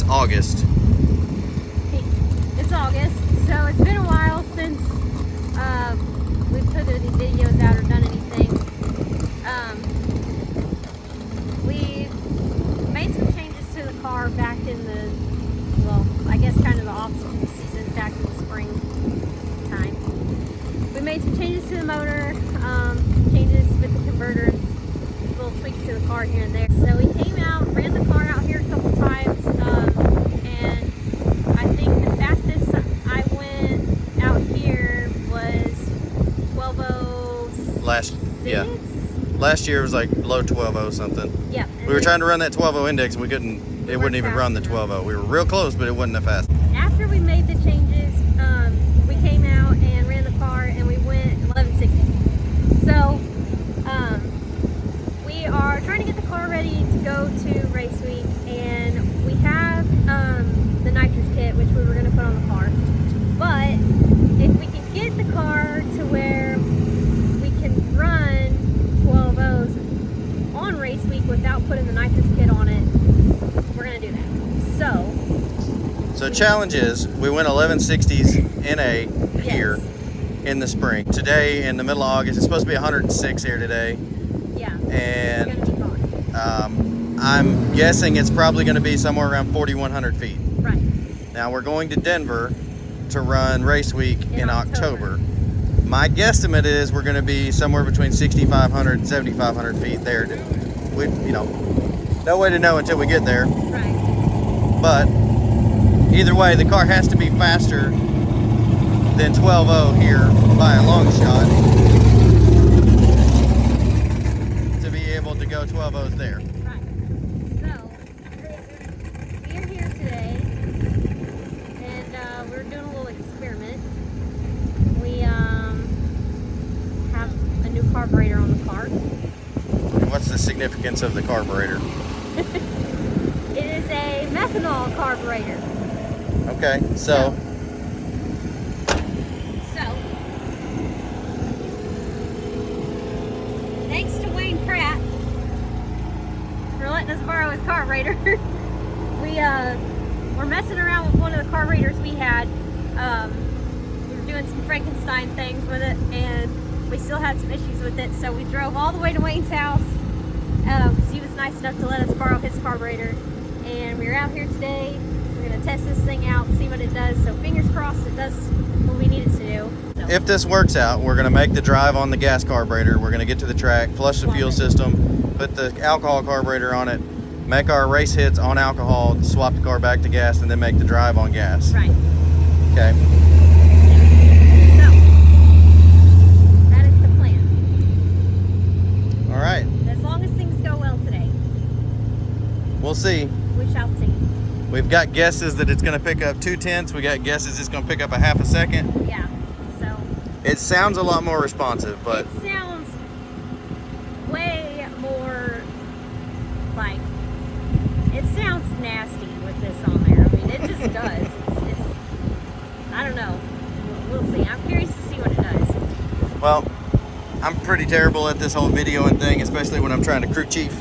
It's August. It's August, so it's been a while since we've put any videos out or done anything. We made some changes to the car back in the, well, I guess kind of the off-season, back in the spring time. We made some changes to the motor, changes with the converter, and little tweaks to the car here and there. So we came out, ran the car out here a couple times, and I think the fastest I went out here was 12:06. Last year was like below 12:0 something. Yeah. We were trying to run that 12:0 index and we couldn't. It wouldn't even run the 12:0. We were real close, but it wasn't that fast. After we made the changes, we came out and ran the car and we went 1160. So we are trying to get the car ready to go to race week, and we have the nitrous kit, which we were going to put on the car. But if we can get the car to where we can run 12:0s on race week without putting the nitrous kit on it, we're going to do that. So challenge is we went 1160s NA here yes. in the spring. Today in the middle of August, it's supposed to be 106 here today. Yeah. And it's going to be hot. I'm guessing it's probably going to be somewhere around 4,100 feet. Right. Now we're going to Denver to run race week in October. My guesstimate is we're going to be somewhere between 6,500 and 7,500 feet there. We, no way to know until we get there. Right. But either way, the car has to be faster than 12:0 here by a long shot to be able to go 12:0s there. Right. So we're here today, and we're doing a little experiment. We have a new carburetor on the car. What's the significance of the carburetor? It is a methanol carburetor. Okay, so thanks to Wayne Pratt for letting us borrow his carburetor. We're messing around with one of the carburetors we had. We were doing some Frankenstein things with it, and we still had some issues with it, so we drove all the way to Wayne's house because he was nice enough to let us borrow his carburetor. And we're out here today. We're going to test this thing out, see what it does. So fingers crossed it does what we need it to do. So. If this works out, we're going to make the drive on the gas carburetor. We're going to get to the track, flush the fuel system, put the alcohol carburetor on it, make our race hits on alcohol, swap the car back to gas, and then make the drive on gas. Right. Okay. So, that is the plan. All right. As long as things go well today. We'll see. We shall see. We've got guesses that it's going to pick up 2/10. We got guesses it's going to pick up a half a second. Yeah. So. It sounds a lot more responsive, but It sounds way more like, it sounds nasty with this on there. I mean, it just does. It's I don't know. We'll see. I'm curious to see what it does. well, I'm pretty terrible at this whole videoing thing, especially when I'm trying to crew chief.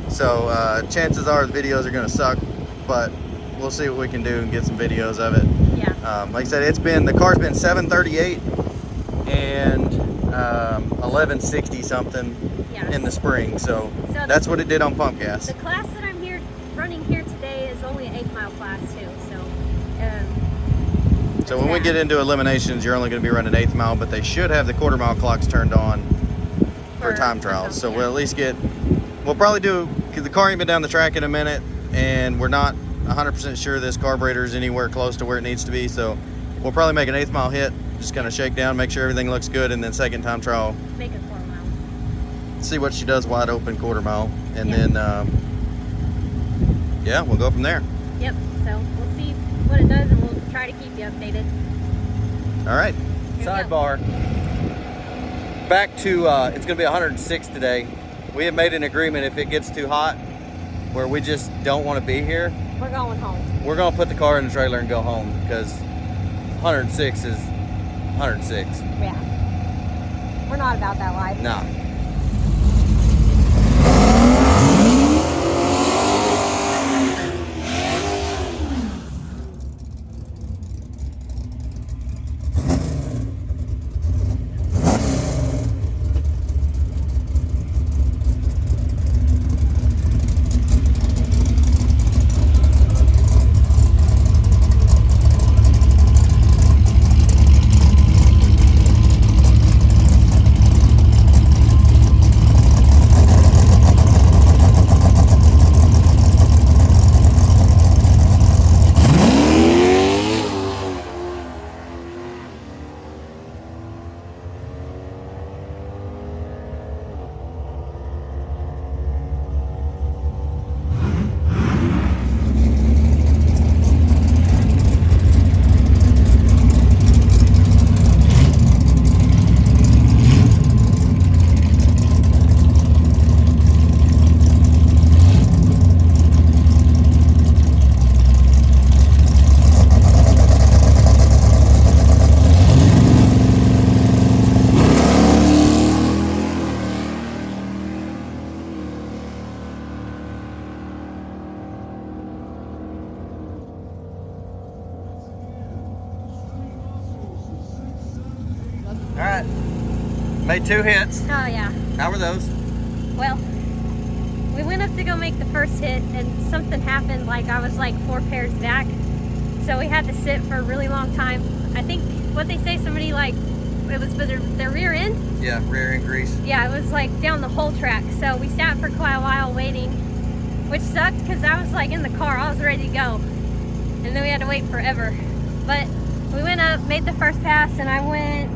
So chances are the videos are going to suck, but we'll see what we can do and get some videos of it. Yeah. Like I said, the car's been 738 and 1160 something in the spring. So that's what it did on pump gas. The class that I'm running here today is only an 8-mile class too. So when we get into eliminations, you're only going to be running 1/8 mile, but they should have the 1/4 mile clocks turned on for time trials. So we'll at least we'll probably do, because the car ain't been down the track in a minute, and we're not 100% sure this carburetor is anywhere close to where it needs to be. So we'll probably make an 1/8 mile hit, just kind of shake down, make sure everything looks good, and then second time trial. Make a 1/4 mile. See what she does wide open 1/4 mile, and then yeah, we'll go from there. Yep. So we'll see what it does, and we'll try to keep you updated. All right. Sidebar. Back to it's going to be 106 today. We have made an agreement if it gets too hot, where we just don't want to be here, We're going home. we're going to put the car in the trailer and go home, because 106 is 106. Yeah. We're not about that life. Nah. All right. Made 2 hits. Oh yeah. How were those? Well, we went up to go make the first hit and something happened, like I was like 4 pairs back. So we had to sit for a really long time. I think what they say, somebody like, it was for their rear end? Yeah, rear end grease. Yeah, it was like down the whole track. So we sat for quite a while waiting, which sucked because I was like in the car, I was ready to go. And then we had to wait forever. But we went up, made the first pass, and I went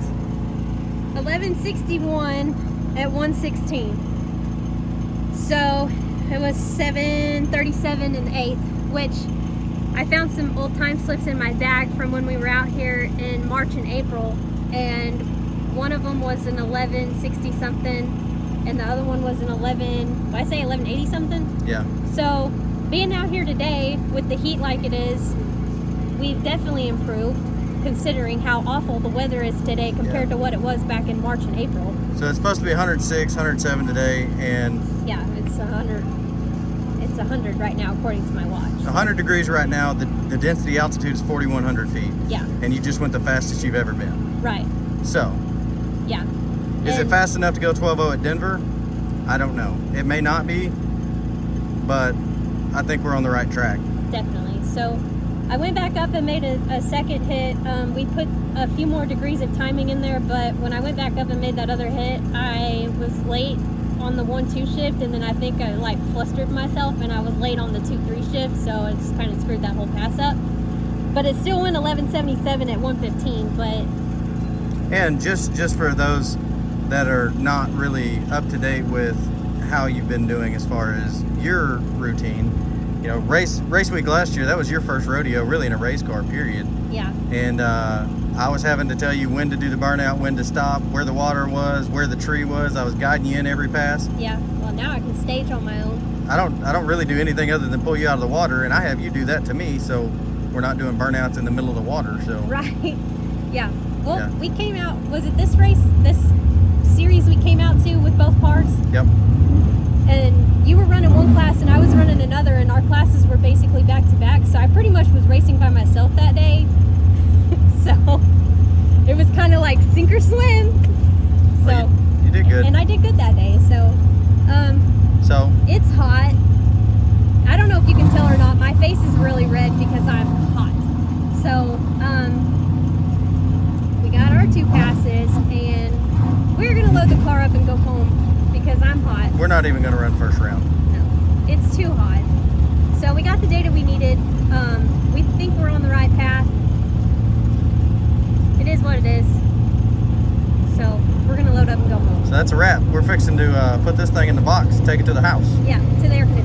1161 at 116. So it was 737 and 8th, which I found some old time slips in my bag from when we were out here in March and April, and one of them was an 1160 something, and the other one was an 1180 something. Yeah. So being out here today with the heat like it is, we've definitely improved, considering how awful the weather is today compared to what it was back in March and April. So it's supposed to be 106, 107 today, and Yeah, it's 100. It's 100 right now according to my watch. 100 degrees right now. The density altitude is 4,100 feet. Yeah, And you just went the fastest you've ever been. right. So, Yeah. is it And- fast enough to go 12.0 at Denver? I don't know. It may not be, but I think we're on the right track. Definitely. So I went back up and made a second hit. We put a few more degrees of timing in there, but when I went back up and made that other hit, I was late on the 1-2 shift, and then I think I like flustered myself and I was late on the 2-3 shift, so it's kind of screwed that whole pass up. But it still went 1177 at 115, but And just for those that are not really up to date with how you've been doing as far as your routine, you know, race week last year, that was your first rodeo really in a race car, period. yeah. And I was having to tell you when to do the burnout, when to stop, where the water was, where the tree was. I was guiding you in every pass. Yeah, well now I can stage on my own. I don't really do anything other than pull you out of the water, and I have you do that to me, so we're not doing burnouts in the middle of the water. So Right. Yeah. Well, Yeah. we came out, was it this race, this series we came out to with both cars? Yep. And you were running one class and I was running another, and our classes were basically back to back, so I pretty much was racing by myself that day. So it was kind of like sink or swim. So Well, you did good. and I did good that day. So So it's hot. I don't know if you can tell or not, my face is really red because I'm hot. So we got our 2 passes and we're gonna load the car up and go home because I'm hot. we're not even going to run first round. No, it's too hot. So we got the data we needed. We think we're on the right path. It is what it is. So we're gonna load up and go home. So that's a wrap. We're fixing to put this thing in the box, take it to the house. Yeah, to the air conditioner.